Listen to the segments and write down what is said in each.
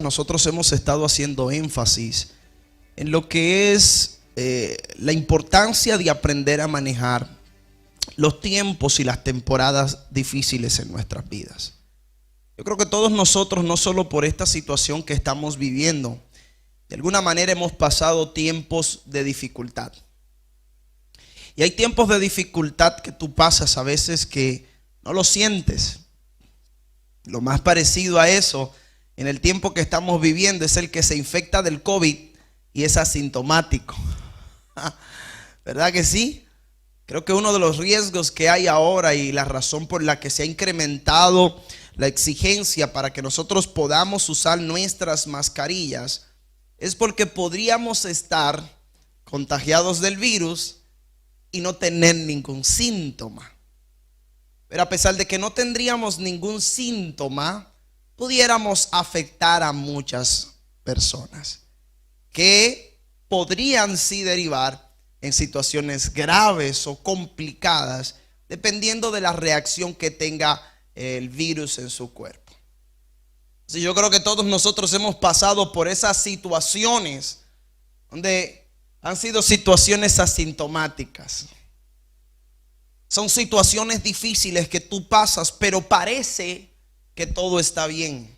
Nosotros hemos estado haciendo énfasis en lo que es la importancia de aprender a manejar los tiempos y las temporadas difíciles en nuestras vidas. Yo creo que todos nosotros, no solo por esta situación que estamos viviendo, de alguna manera hemos pasado tiempos de dificultad. Y hay tiempos de dificultad que tú pasas a veces que no lo sientes. Lo más parecido a eso en el tiempo que estamos viviendo es el que se infecta del COVID y es asintomático. ¿Verdad que sí? Creo que uno de los riesgos que hay ahora y la razón por la que se ha incrementado la exigencia para que nosotros podamos usar nuestras mascarillas es porque podríamos estar contagiados del virus y no tener ningún síntoma. Pero a pesar de que no tendríamos ningún síntoma, pudiéramos afectar a muchas personas que podrían sí derivar en situaciones graves o complicadas dependiendo de la reacción que tenga el virus en su cuerpo. Entonces, yo creo que todos nosotros hemos pasado por esas situaciones donde han sido situaciones asintomáticas. Son situaciones difíciles que tú pasas, pero parece que todo está bien.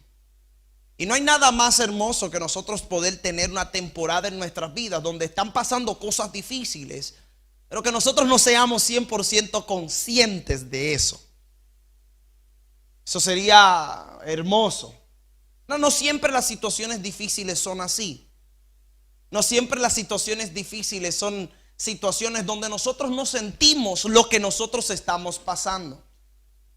Y no hay nada más hermoso que nosotros poder tener una temporada en nuestras vidas donde están pasando cosas difíciles, pero que nosotros no seamos 100% conscientes de eso. Eso sería hermoso. No siempre las situaciones difíciles son así. No siempre las situaciones difíciles son situaciones donde nosotros no sentimos lo que nosotros estamos pasando.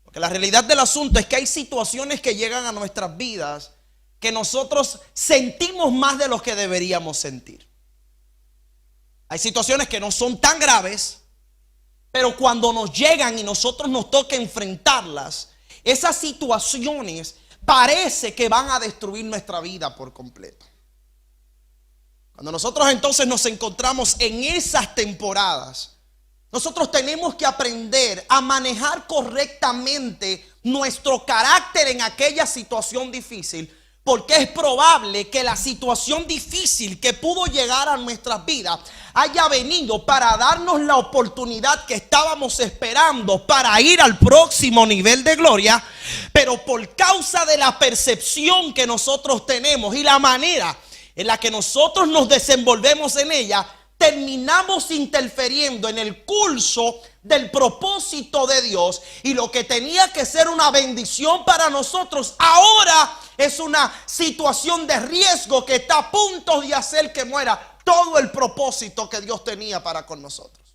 Porque la realidad del asunto es que hay situaciones que llegan a nuestras vidas que nosotros sentimos más de lo que deberíamos sentir. Hay situaciones que no son tan graves, pero cuando nos llegan y nosotros nos toca enfrentarlas, esas situaciones parece que van a destruir nuestra vida por completo. Cuando nosotros entonces nos encontramos en esas temporadas, nosotros tenemos que aprender a manejar correctamente nuestro carácter en aquella situación difícil, porque es probable que la situación difícil que pudo llegar a nuestras vidas haya venido para darnos la oportunidad que estábamos esperando para ir al próximo nivel de gloria, pero por causa de la percepción que nosotros tenemos y la manera en la que nosotros nos desenvolvemos en ella, terminamos interfiriendo en el curso del propósito de Dios, y lo que tenía que ser una bendición para nosotros ahora es una situación de riesgo que está a punto de hacer que muera todo el propósito que Dios tenía para con nosotros.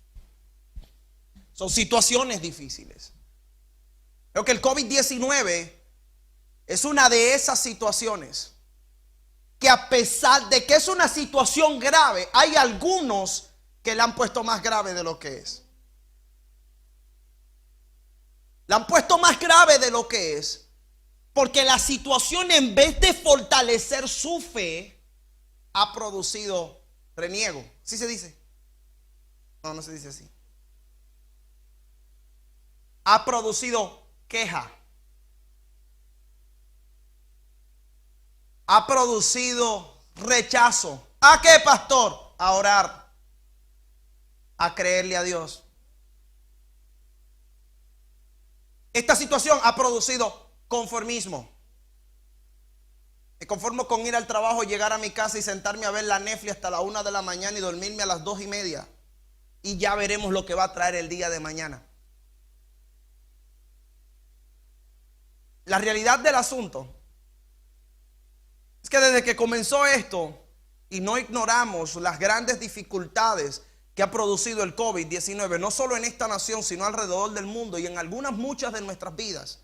Son situaciones difíciles. Creo que el COVID-19 es una de esas situaciones que, a pesar de que es una situación grave, hay algunos que la han puesto más grave de lo que es. La han puesto más grave de lo que es, porque la situación, en vez de fortalecer su fe, ha producido reniego. ¿Sí se dice? No, no se dice así. Ha producido queja. Ha producido rechazo. ¿A qué, pastor? A orar, a creerle a Dios. Esta situación ha producido conformismo. Me conformo con ir al trabajo, llegar a mi casa y sentarme a ver la Netflix hasta la 1 de la mañana y dormirme a las 2:30. Y ya veremos lo que va a traer el día de mañana. La realidad del asunto es que desde que comenzó esto, y no ignoramos las grandes dificultades que ha producido el COVID-19, no solo en esta nación, sino alrededor del mundo y en muchas de nuestras vidas.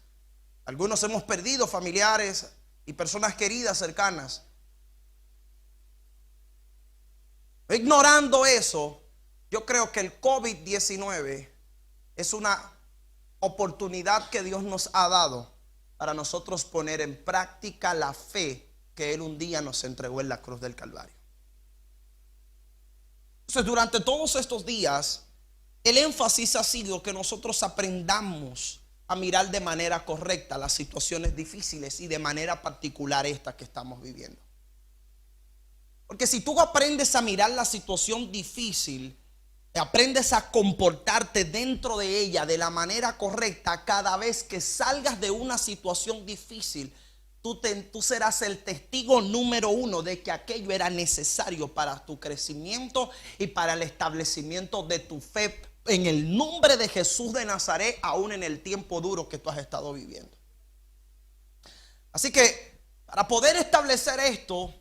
Algunos hemos perdido familiares y personas queridas cercanas. Ignorando eso, yo creo que el COVID-19 es una oportunidad que Dios nos ha dado para nosotros poner en práctica la fe que Él un día nos entregó en la cruz del Calvario. Entonces, durante todos estos días, el énfasis ha sido que nosotros aprendamos a mirar de manera correcta las situaciones difíciles y de manera particular esta que estamos viviendo. Porque si tú aprendes a mirar la situación difícil, aprendes a comportarte dentro de ella de la manera correcta, cada vez que salgas de una situación difícil, tú serás el testigo número uno de que aquello era necesario para tu crecimiento y para el establecimiento de tu fe en el nombre de Jesús de Nazaret, aún en el tiempo duro que tú has estado viviendo. Así que para poder establecer esto,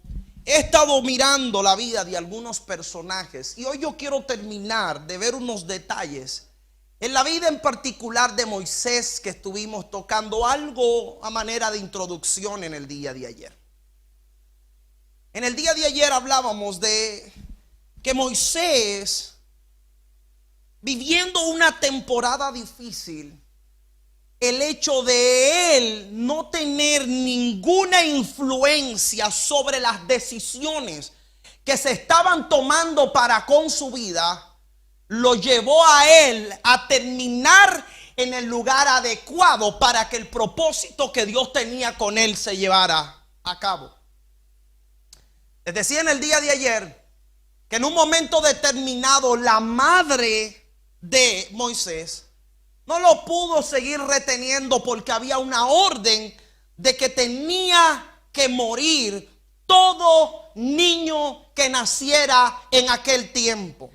he estado mirando la vida de algunos personajes y hoy yo quiero terminar de ver unos detalles en la vida en particular de Moisés, que estuvimos tocando algo a manera de introducción en el día de ayer. En el día de ayer hablábamos de que Moisés, viviendo una temporada difícil, el hecho de él no tener ninguna influencia sobre las decisiones que se estaban tomando para con su vida, lo llevó a él a terminar en el lugar adecuado para que el propósito que Dios tenía con él se llevara a cabo. Les decía en el día de ayer que en un momento determinado la madre de Moisés no lo pudo seguir reteniendo porque había una orden de que tenía que morir todo niño que naciera en aquel tiempo.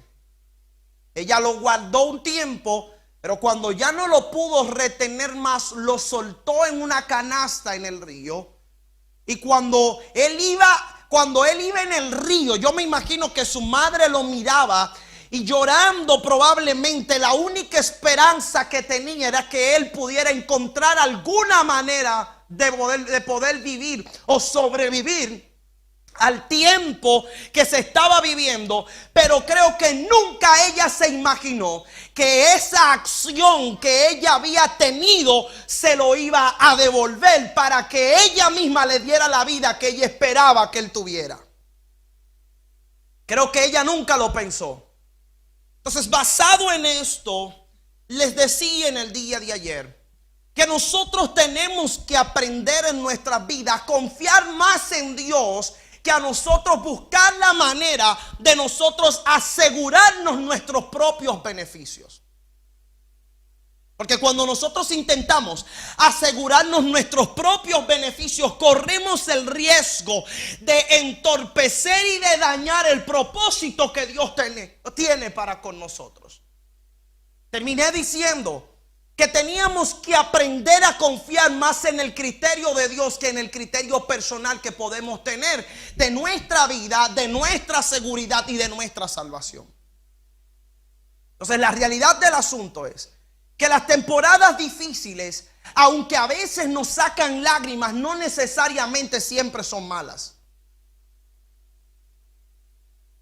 Ella lo guardó un tiempo, pero cuando ya no lo pudo retener más, lo soltó en una canasta en el río. Y cuando él iba en el río, yo me imagino que su madre lo miraba y llorando, probablemente la única esperanza que tenía era que él pudiera encontrar alguna manera de poder vivir o sobrevivir al tiempo que se estaba viviendo. Pero creo que nunca ella se imaginó que esa acción que ella había tenido se lo iba a devolver para que ella misma le diera la vida que ella esperaba que él tuviera. Creo que ella nunca lo pensó. Entonces, basado en esto, les decía en el día de ayer que nosotros tenemos que aprender en nuestras vidas a confiar más en Dios que a nosotros buscar la manera de nosotros asegurarnos nuestros propios beneficios. Porque cuando nosotros intentamos asegurarnos nuestros propios beneficios, corremos el riesgo de entorpecer y de dañar el propósito que Dios tiene para con nosotros. Terminé diciendo que teníamos que aprender a confiar más en el criterio de Dios que en el criterio personal que podemos tener de nuestra vida, de nuestra seguridad y de nuestra salvación. Entonces, la realidad del asunto es que las temporadas difíciles, aunque a veces nos sacan lágrimas, no necesariamente siempre son malas.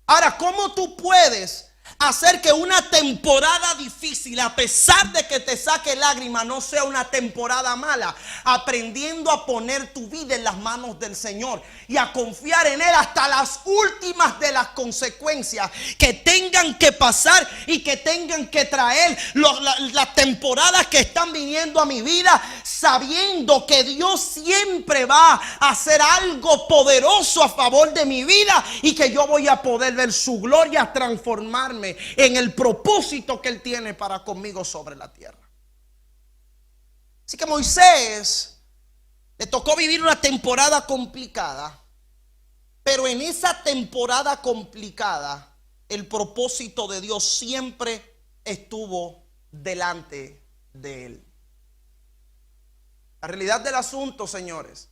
Ahora, ¿cómo tú puedes hacer que una temporada difícil, a pesar de que te saque lágrimas, no sea una temporada mala? Aprendiendo a poner tu vida en las manos del Señor y a confiar en Él hasta las últimas de las consecuencias que tengan que pasar y que tengan que traer las temporadas que están viniendo a mi vida, sabiendo que Dios siempre va a hacer algo poderoso a favor de mi vida y que yo voy a poder ver su gloria transformarme en el propósito que Él tiene para conmigo sobre la tierra. Así que Moisés le tocó vivir una temporada complicada, pero en esa temporada complicada el propósito de Dios siempre estuvo delante de él. La realidad del asunto, señores,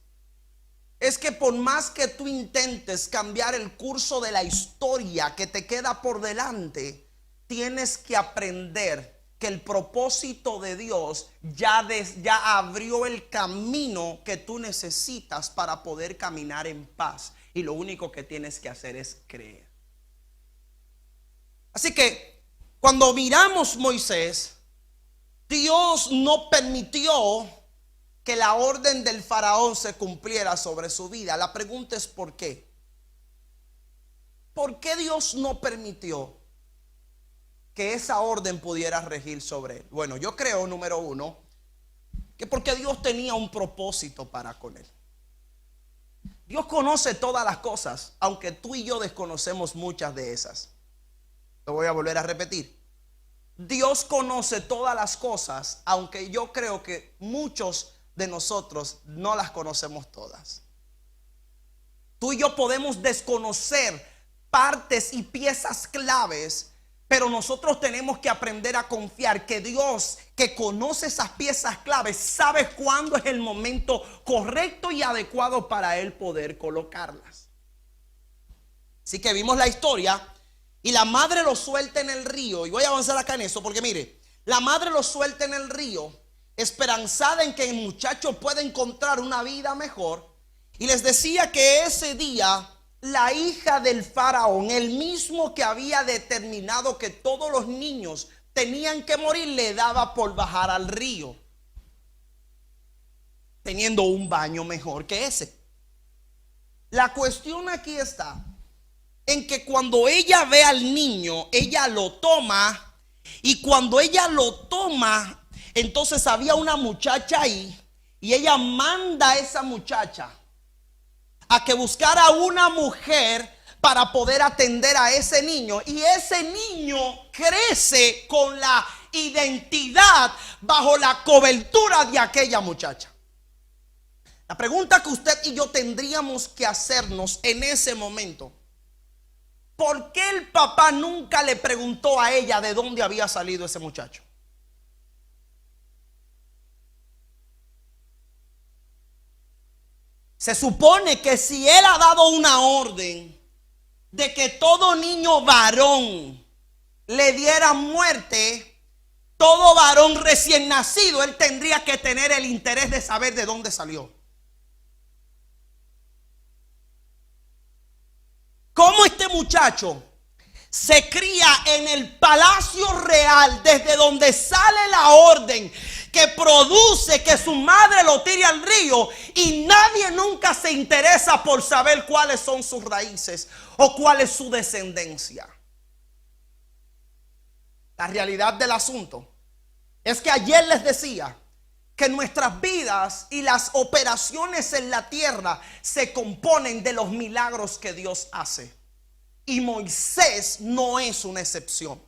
es que por más que tú intentes cambiar el curso de la historia que te queda por delante, tienes que aprender que el propósito de Dios ya abrió el camino que tú necesitas para poder caminar en paz. Y lo único que tienes que hacer es creer. Así que cuando miramos Moisés, Dios no permitió que la orden del faraón se cumpliera sobre su vida. La pregunta es ¿por qué? ¿Por qué Dios no permitió que esa orden pudiera regir sobre él? Bueno, yo creo, número uno, que porque Dios tenía un propósito para con él. Dios conoce todas las cosas, aunque tú y yo desconocemos muchas de esas. Lo voy a volver a repetir. Dios conoce todas las cosas, aunque yo creo que muchos de nosotros no las conocemos todas. Tú y yo podemos desconocer partes y piezas claves, pero nosotros tenemos que aprender a confiar que Dios, que conoce esas piezas claves, sabe cuándo es el momento correcto y adecuado para él poder colocarlas. Así que vimos la historia y la madre lo suelta en el río. Y voy a avanzar acá en eso porque mire, la madre lo suelta en el río, esperanzada en que el muchacho pueda encontrar una vida mejor. Y les decía que ese día la hija del faraón, el mismo que había determinado que todos los niños tenían que morir, le daba por bajar al río, teniendo un baño mejor que ese. La cuestión aquí está en que cuando ella ve al niño, ella lo toma, y cuando ella lo toma, entonces había una muchacha ahí, y ella manda a esa muchacha a que buscara una mujer para poder atender a ese niño. Y ese niño crece con la identidad bajo la cobertura de aquella muchacha. La pregunta que usted y yo tendríamos que hacernos en ese momento: ¿por qué el papá nunca le preguntó a ella de dónde había salido ese muchacho? Se supone que si él ha dado una orden de que todo niño varón le diera muerte, todo varón recién nacido, él tendría que tener el interés de saber de dónde salió. ¿Cómo este muchacho se cría en el palacio real, desde donde sale la orden que produce que su madre lo tire al río, y nadie nunca se interesa por saber cuáles son sus raíces o cuál es su descendencia? La realidad del asunto es que ayer les decía que nuestras vidas y las operaciones en la tierra se componen de los milagros que Dios hace. Y Moisés no es una excepción.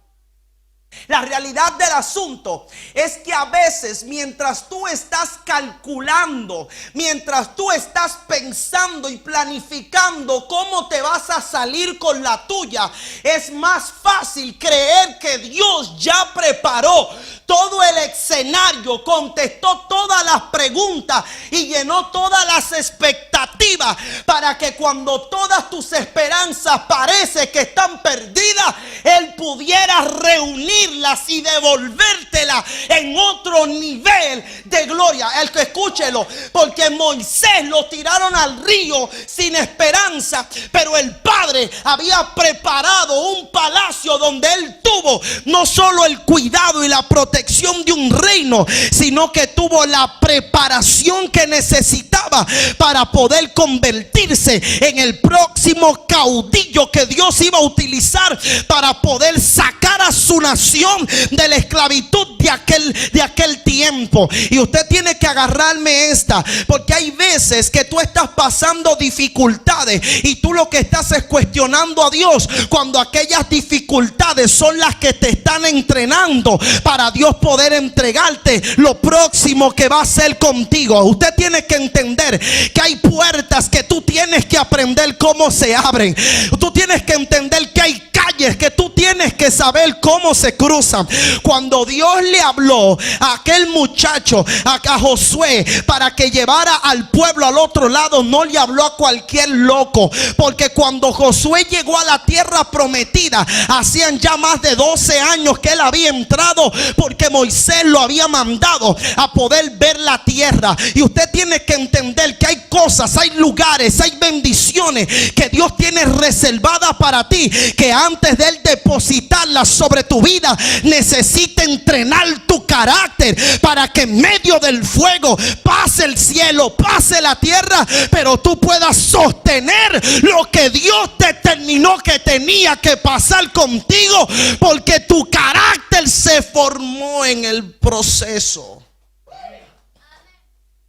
La realidad del asunto es que a veces, mientras tú estás calculando, mientras tú estás pensando y planificando cómo te vas a salir con la tuya, es más fácil creer que Dios ya preparó todo el escenario, contestó todas las preguntas y llenó todas las expectativas, para que cuando todas tus esperanzas parece que están perdidas, Él pudiera reunirlas y devolvértelas en otro nivel de gloria. El que escúchelo, porque Moisés lo tiraron al río sin esperanza, pero el Padre había preparado un palacio donde él tuvo no solo el cuidado y la protección de un reino, sino que tuvo la preparación que necesitaba para poder convertirse en el próximo caudillo que Dios iba a utilizar para poder sacar a su nación de la esclavitud de aquel tiempo. Y usted tiene que agarrarme esta, porque hay veces que tú estás pasando dificultades y tú lo que estás es cuestionando a Dios, cuando aquellas dificultades son las que te están entrenando para Dios poder entregarte lo próximo que va a hacer contigo. Usted tiene que entender que hay puertas que tú tienes que aprender cómo se abren. Tú tienes que entender que hay calles que tú tienes que saber cómo se cruzan. Cuando Dios le habló a aquel muchacho, a Josué, para que llevara al pueblo al otro lado, no le habló a cualquier loco, porque cuando Josué llegó a la tierra prometida, hacían ya más de 12 años que él había entrado, porque Moisés lo había mandado a poder ver la tierra. Y usted tiene que entender que hay cosas, hay lugares, hay bendiciones que Dios tiene reservadas para ti, que antes de él depositarlas sobre tu vida, necesita entrenar tu carácter para que en medio del fuego pase el cielo, pase la tierra, pero tú puedas sostener lo que Dios determinó que tenía que pasar contigo, porque tu carácter se formó en el proceso.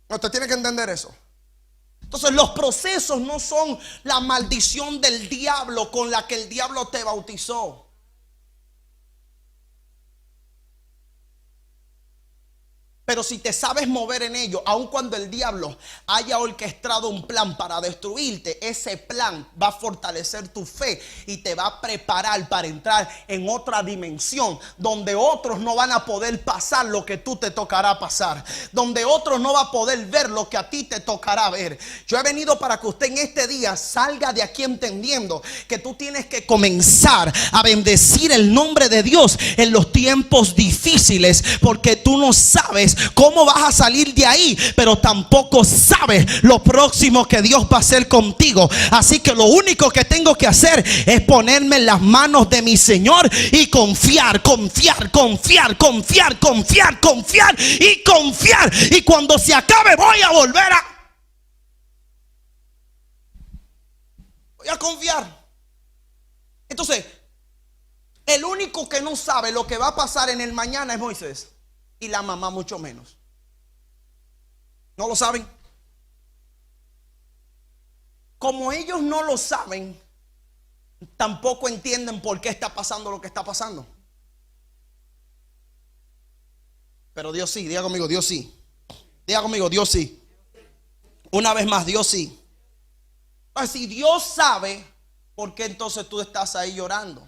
Usted tiene que entender eso. Entonces los procesos no son la maldición del diablo con la que el diablo te bautizó. Pero si te sabes mover en ello, aun cuando el diablo haya orquestado un plan para destruirte, ese plan va a fortalecer tu fe y te va a preparar para entrar en otra dimensión donde otros no van a poder pasar lo que tú te tocará pasar, donde otros no van a poder ver lo que a ti te tocará ver. Yo he venido para que usted en este día salga de aquí entendiendo que tú tienes que comenzar a bendecir el nombre de Dios en los tiempos difíciles, porque tú no sabes cómo vas a salir de ahí, pero tampoco sabes lo próximo que Dios va a hacer contigo. Así que lo único que tengo que hacer es ponerme en las manos de mi Señor y confiar, confiar, confiar, confiar, confiar, confiar y confiar. Y cuando se acabe voy a volver a confiar. Entonces, el único que no sabe lo que va a pasar en el mañana es Moisés. Y la mamá mucho menos. ¿No lo saben? Como ellos no lo saben, tampoco entienden por qué está pasando lo que está pasando. Pero Dios sí, diga conmigo, Dios sí. Diga conmigo, Dios sí. Una vez más, Dios sí. Pues si Dios sabe, ¿por qué entonces tú estás ahí llorando?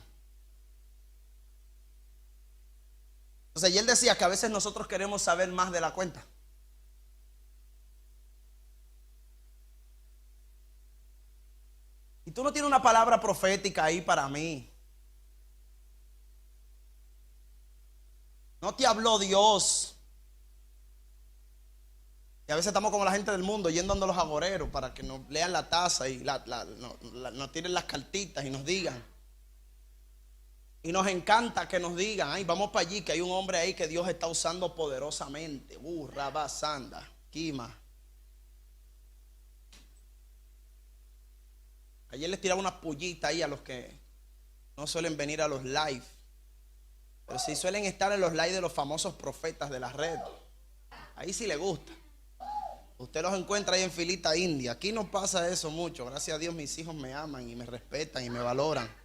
Entonces, y él decía que a veces nosotros queremos saber más de la cuenta. Y tú no tienes una palabra profética ahí para mí. No te habló Dios. Y a veces estamos como la gente del mundo yendo a los agoreros para que nos lean la taza y nos tiren las cartitas y nos digan. Y nos encanta que nos digan, ay, vamos para allí, que hay un hombre ahí que Dios está usando poderosamente. Rabasanda, Kima. Ayer les tiraba una pullita ahí a los que no suelen venir a los live, pero sí suelen estar en los live de los famosos profetas de la red. Ahí sí le gusta. Usted los encuentra ahí en filita india. Aquí no pasa eso mucho. Gracias a Dios mis hijos me aman y me respetan y me valoran.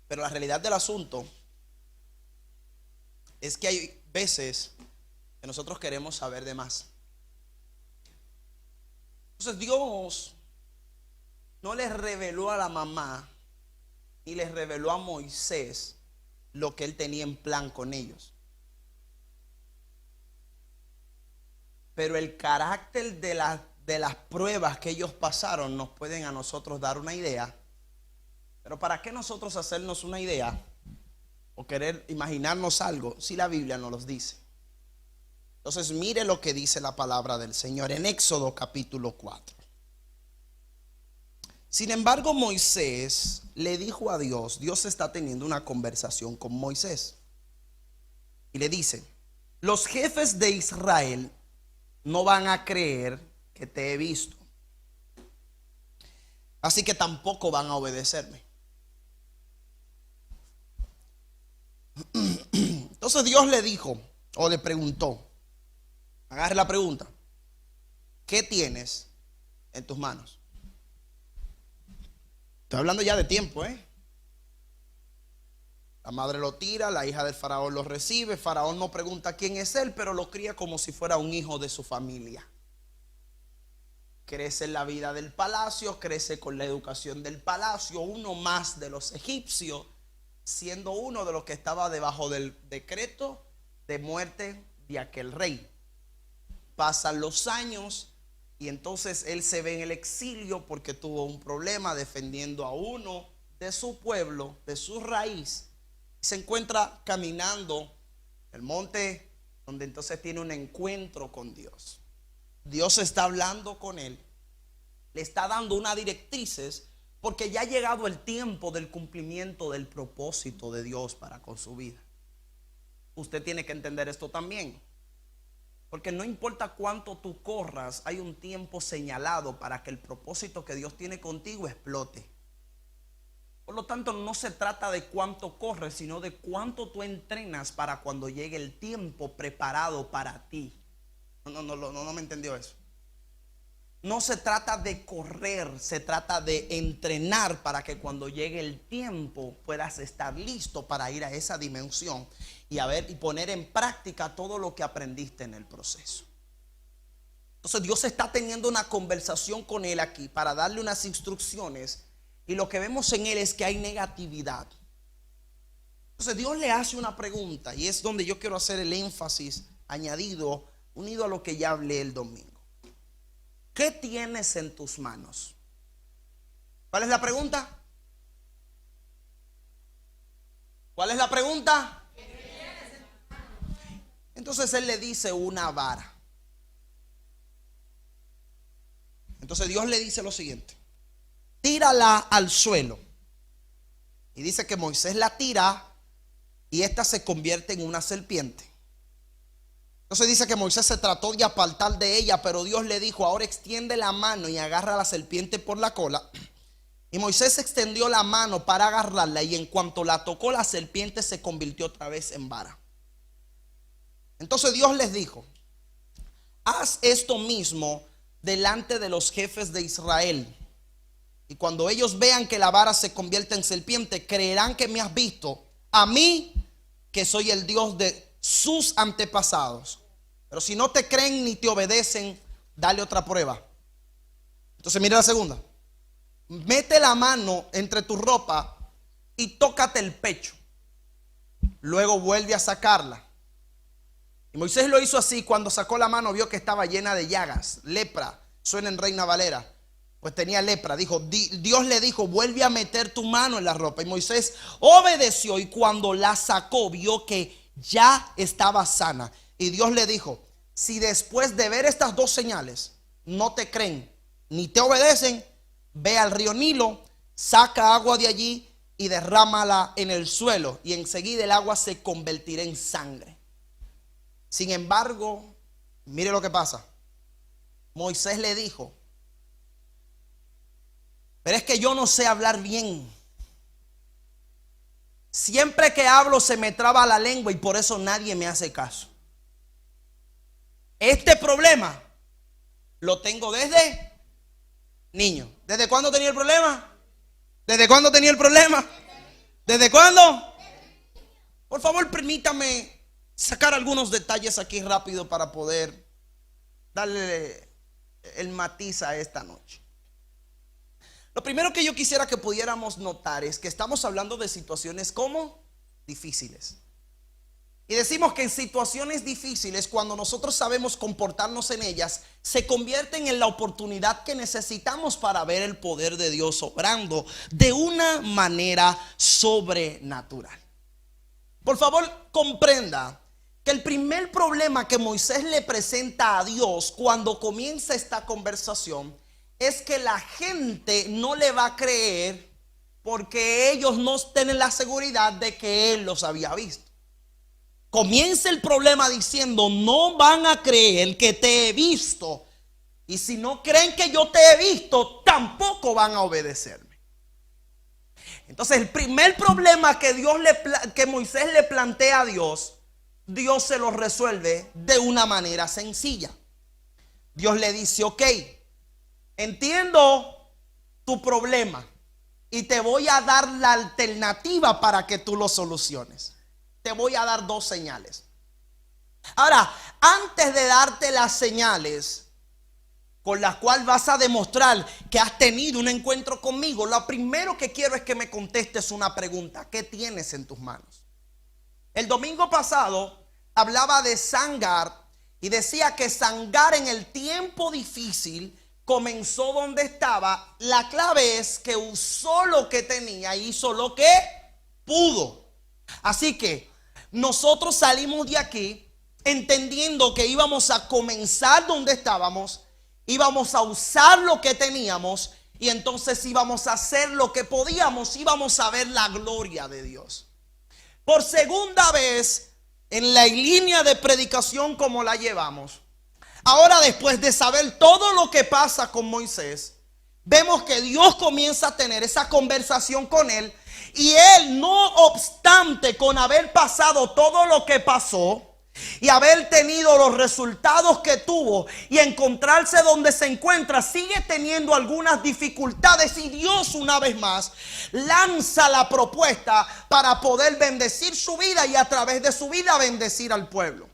Pero la realidad del asunto es que hay veces que nosotros queremos saber de más. Entonces Dios no les reveló a la mamá ni les reveló a Moisés lo que él tenía en plan con ellos. Pero el carácter de las pruebas que ellos pasaron nos pueden a nosotros dar una idea. Pero ¿para qué nosotros hacernos una idea o querer imaginarnos algo si la Biblia no los dice? Entonces mire lo que dice la palabra del Señor en Éxodo capítulo 4. Sin embargo, Moisés le dijo a Dios, Dios está teniendo una conversación con Moisés. Y le dice, los jefes de Israel no van a creer que te he visto. Así que tampoco van a obedecerme. Entonces Dios le dijo o le preguntó, agarre la pregunta, ¿qué tienes en tus manos? Estoy hablando ya de tiempo, La madre lo tira, la hija del faraón lo recibe. Faraón no pregunta quién es él, pero lo cría como si fuera un hijo de su familia. Crece en la vida del palacio, crece con la educación del palacio, uno más de los egipcios, siendo uno de los que estaba debajo del decreto de muerte de aquel rey. Pasan los años y entonces él se ve en el exilio porque tuvo un problema defendiendo a uno de su pueblo, de su raíz. Se encuentra caminando el monte donde entonces tiene un encuentro con Dios. Dios está hablando con él, le está dando unas directrices porque ya ha llegado el tiempo del cumplimiento del propósito de Dios para con su vida. Usted tiene que entender esto también, porque no importa cuánto tú corras, hay un tiempo señalado para que el propósito que Dios tiene contigo explote. Por lo tanto, no se trata de cuánto corres, sino de cuánto tú entrenas para cuando llegue el tiempo preparado para ti. No me entendió eso. No se trata de correr, se trata de entrenar para que cuando llegue el tiempo puedas estar listo para ir a esa dimensión y poner en práctica todo lo que aprendiste en el proceso. Entonces Dios está teniendo una conversación con él aquí para darle unas instrucciones, y lo que vemos en él es que hay negatividad. Entonces Dios le hace una pregunta, y es donde yo quiero hacer el énfasis añadido, unido a lo que ya hablé el domingo. ¿Qué tienes en tus manos? ¿Cuál es la pregunta? ¿Cuál es la pregunta? Entonces él le dice una vara. Entonces Dios le dice lo siguiente: tírala al suelo. Y dice que Moisés la tira y esta se convierte en una serpiente. Entonces dice que Moisés se trató de apartar de ella, pero Dios le dijo: ahora extiende la mano y agarra a la serpiente por la cola. Y Moisés extendió la mano para agarrarla, y en cuanto la tocó, la serpiente se convirtió otra vez en vara. Entonces Dios les dijo: haz esto mismo delante de los jefes de Israel, y cuando ellos vean que la vara se convierte en serpiente, creerán que me has visto a mí, que soy el Dios de sus antepasados. Pero si no te creen ni te obedecen, dale otra prueba. Entonces mira la segunda: mete la mano entre tu ropa y tócate el pecho, luego vuelve a sacarla. Y Moisés lo hizo así. Cuando sacó la mano, vio que estaba llena de llagas, lepra. Suena en Reina Valera. Pues tenía lepra. Dios le dijo: vuelve a meter tu mano en la ropa. Y Moisés obedeció, y cuando la sacó, vio que ya estaba sana. Y Dios le dijo: si después de ver estas dos señales no te creen ni te obedecen, ve al río Nilo, saca agua de allí y derrámala en el suelo, y enseguida el agua se convertirá en sangre. Sin embargo, mire lo que pasa. Moisés le dijo: pero es que yo no sé hablar bien. Siempre que hablo se me traba la lengua, y por eso nadie me hace caso. Este problema lo tengo desde niño. ¿Desde cuándo tenía el problema? ¿Desde cuándo tenía el problema? ¿Desde cuándo? Por favor, permítame sacar algunos detalles aquí rápido para poder darle el matiz a esta noche. Lo primero que yo quisiera que pudiéramos notar es que estamos hablando de situaciones como difíciles. Y decimos que en situaciones difíciles, cuando nosotros sabemos comportarnos en ellas, se convierten en la oportunidad que necesitamos para ver el poder de Dios obrando de una manera sobrenatural. Por favor, comprenda que el primer problema que Moisés le presenta a Dios cuando comienza esta conversación es que la gente no le va a creer, porque ellos no tienen la seguridad de que Él los había visto. Comienza el problema diciendo: no van a creer que te he visto, y si no creen que yo te he visto, tampoco van a obedecerme. Entonces el primer problema que Moisés le plantea a Dios, Dios se lo resuelve de una manera sencilla. Dios le dice: ok, entiendo tu problema y te voy a dar la alternativa para que tú lo soluciones. Te voy a dar dos señales. Ahora, antes de darte las señales con las cuales vas a demostrar que has tenido un encuentro conmigo, lo primero que quiero es que me contestes una pregunta: ¿qué tienes en tus manos? El domingo pasado hablaba de Sangar y decía que Sangar en el tiempo difícil comenzó donde estaba. La clave es que usó lo que tenía, hizo lo que pudo. Así que nosotros salimos de aquí entendiendo que íbamos a comenzar donde estábamos, íbamos a usar lo que teníamos, y entonces íbamos a hacer lo que podíamos, íbamos a ver la gloria de Dios. Por segunda vez en la línea de predicación como la llevamos, ahora después de saber todo lo que pasa con Moisés, vemos que Dios comienza a tener esa conversación con él. Y él, no obstante, con haber pasado todo lo que pasó y haber tenido los resultados que tuvo y encontrarse donde se encuentra, sigue teniendo algunas dificultades. Y Dios, una vez más, lanza la propuesta para poder bendecir su vida y a través de su vida bendecir al pueblo.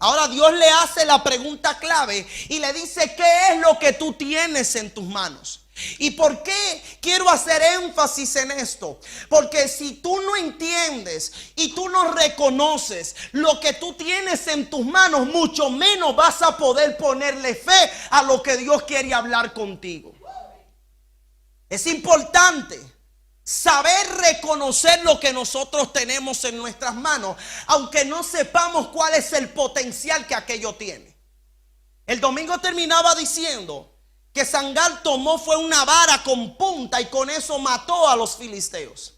Ahora Dios le hace la pregunta clave y le dice: ¿qué es lo que tú tienes en tus manos? ¿Y por qué quiero hacer énfasis en esto? Porque si tú no entiendes y tú no reconoces lo que tú tienes en tus manos, mucho menos vas a poder ponerle fe a lo que Dios quiere hablar contigo. Es importante saber reconocer lo que nosotros tenemos en nuestras manos, aunque no sepamos cuál es el potencial que aquello tiene. El domingo terminaba diciendo que Sangar tomó fue una vara con punta y con eso mató a los filisteos.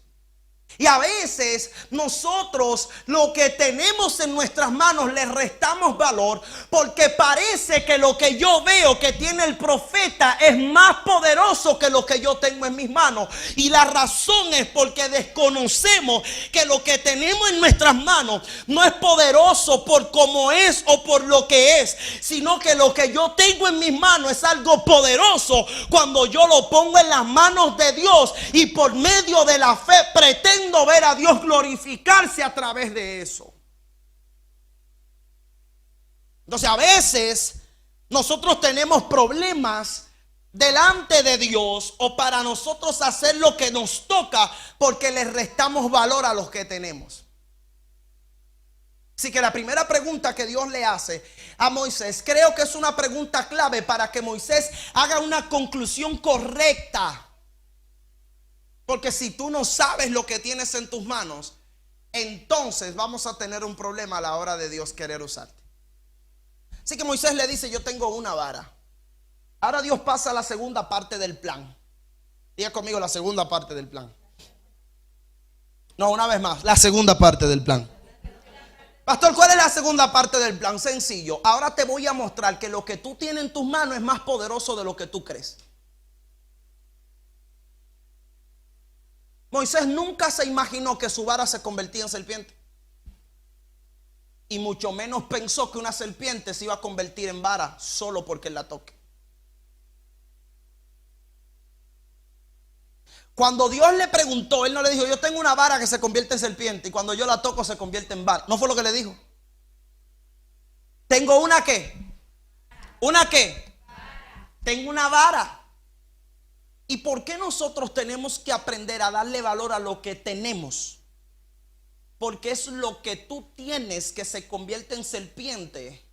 Y a veces nosotros lo que tenemos en nuestras manos le restamos valor porque parece que lo que yo veo que tiene el profeta es más poderoso que lo que yo tengo en mis manos. Y la razón es porque desconocemos que lo que tenemos en nuestras manos no es poderoso por cómo es o por lo que es, sino que lo que yo tengo en mis manos es algo poderoso cuando yo lo pongo en las manos de Dios y por medio de la fe pretendo ver a Dios glorificarse a través de eso. Entonces a veces nosotros tenemos problemas delante de Dios o para nosotros hacer lo que nos toca porque le restamos valor a los que tenemos. Así que la primera pregunta que Dios le hace a Moisés, creo que es una pregunta clave para que Moisés haga una conclusión correcta. Porque si tú no sabes lo que tienes en tus manos, entonces vamos a tener un problema a la hora de Dios querer usarte. Así que Moisés le dice: yo tengo una vara. Ahora Dios pasa a la segunda parte del plan. Diga conmigo la segunda parte del plan. No, una vez más, la segunda parte del plan. Pastor, ¿cuál es la segunda parte del plan? Sencillo. Ahora te voy a mostrar que lo que tú tienes en tus manos es más poderoso de lo que tú crees. Moisés nunca se imaginó que su vara se convertía en serpiente. Y mucho menos pensó que una serpiente se iba a convertir en vara solo porque él la toque. Cuando Dios le preguntó, él no le dijo: yo tengo una vara que se convierte en serpiente y cuando yo la toco se convierte en vara. No fue lo que le dijo. Tengo una ¿qué? ¿Una qué? Tengo una vara. ¿Y por qué nosotros tenemos que aprender a darle valor a lo que tenemos? Porque es lo que tú tienes que se convierte en serpiente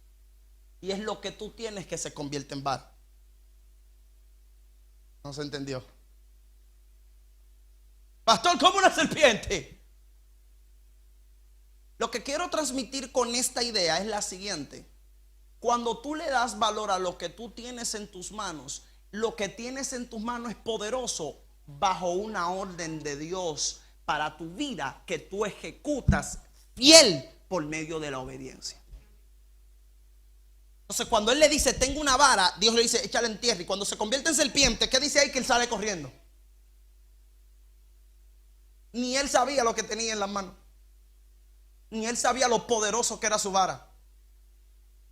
y es lo que tú tienes que se convierte en vara. ¿No se entendió? Pastor, ¿cómo una serpiente? Lo que quiero transmitir con esta idea es la siguiente: cuando tú le das valor a lo que tú tienes en tus manos, lo que tienes en tus manos es poderoso bajo una orden de Dios para tu vida que tú ejecutas fiel por medio de la obediencia. Entonces cuando él le dice: tengo una vara, Dios le dice: échale en tierra. Y cuando se convierte en serpiente, ¿qué dice ahí? Que él sale corriendo. Ni él sabía lo que tenía en las manos, ni él sabía lo poderoso que era su vara.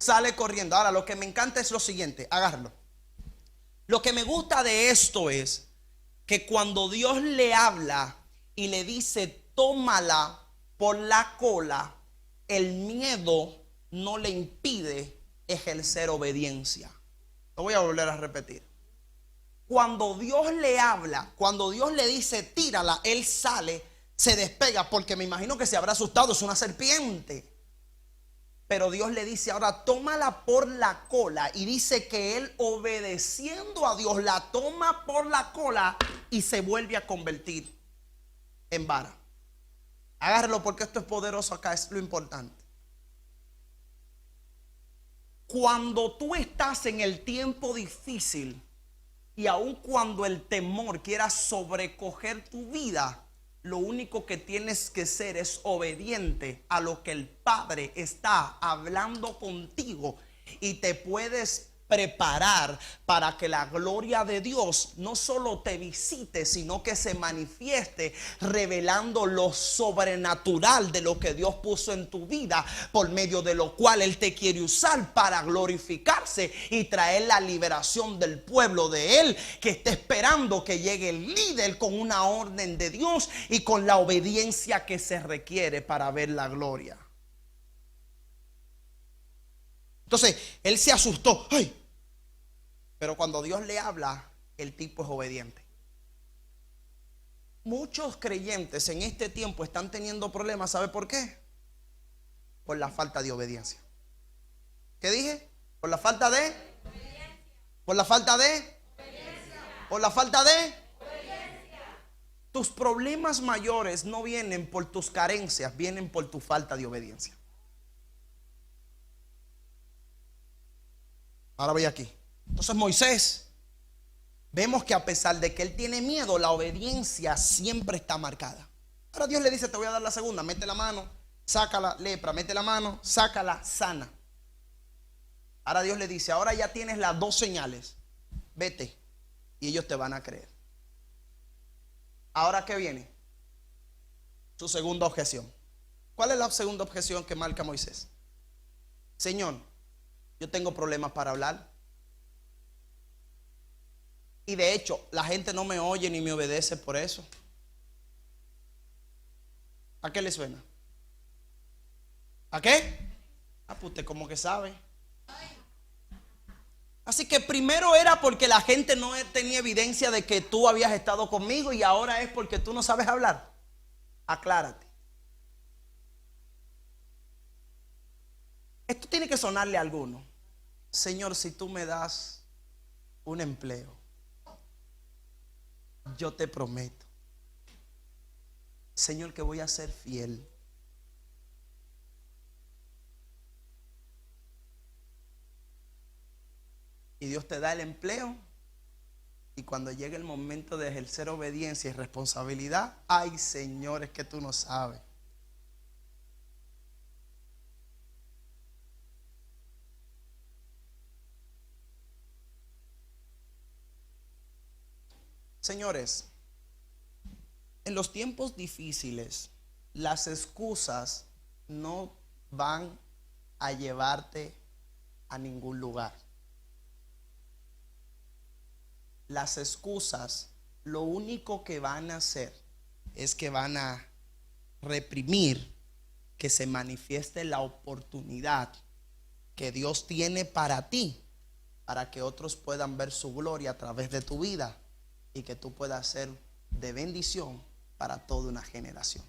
Sale corriendo. Ahora lo que me encanta es lo siguiente, agárralo. Lo que me gusta de esto es que cuando Dios le habla y le dice: tómala por la cola, el miedo no le impide ejercer obediencia. Lo voy a volver a repetir. Cuando Dios le habla, cuando Dios le dice tírala, él sale, se despega, porque me imagino que se habrá asustado, es una serpiente. Pero Dios le dice: ahora tómala por la cola. Y dice que él, obedeciendo a Dios, la toma por la cola y se vuelve a convertir en vara. Agárralo porque esto es poderoso acá, es lo importante. Cuando tú estás en el tiempo difícil y aun cuando el temor quiera sobrecoger tu vida, lo único que tienes que ser es obediente a lo que el Padre está hablando contigo y te puedes preparar para que la gloria de Dios no solo te visite, sino que se manifieste revelando lo sobrenatural de lo que Dios puso en tu vida, por medio de lo cual Él te quiere usar para glorificarse y traer la liberación del pueblo de Él, que está esperando que llegue el líder con una orden de Dios y con la obediencia que se requiere para ver la gloria. Entonces él se asustó. ¡Ay! Pero cuando Dios le habla, el tipo es obediente. Muchos creyentes en este tiempo están teniendo problemas. ¿Sabe por qué? Por la falta de obediencia. ¿Qué dije? Por la falta de obediencia. Por la falta de obediencia. Por la falta de obediencia. Tus problemas mayores no vienen por tus carencias, vienen por tu falta de obediencia. Ahora voy aquí. Entonces Moisés, vemos que a pesar de que él tiene miedo, la obediencia siempre está marcada. Ahora Dios le dice: te voy a dar la segunda, mete la mano, sácala, lepra, mete la mano, sácala, sana. Ahora Dios le dice: ahora ya tienes las dos señales, vete y ellos te van a creer. Ahora, ¿qué viene? Su segunda objeción. ¿Cuál es la segunda objeción que marca Moisés? Señor, yo tengo problemas para hablar. Y de hecho, la gente no me oye ni me obedece por eso. ¿A qué le suena? ¿A qué? Ah, pues usted como que sabe. Así que primero era porque la gente no tenía evidencia de que tú habías estado conmigo, y ahora es porque tú no sabes hablar. Aclárate. Esto tiene que sonarle a alguno. Señor, si tú me das un empleo, yo te prometo, Señor, que voy a ser fiel. Y Dios te da el empleo, y cuando llegue el momento de ejercer obediencia y responsabilidad, ay, Señor, es que tú no sabes. Señores, en los tiempos difíciles, las excusas no van a llevarte a ningún lugar. Las excusas lo único que van a hacer es que van a reprimir que se manifieste la oportunidad que Dios tiene para ti, para que otros puedan ver su gloria a través de tu vida y que tú puedas ser de bendición para toda una generación.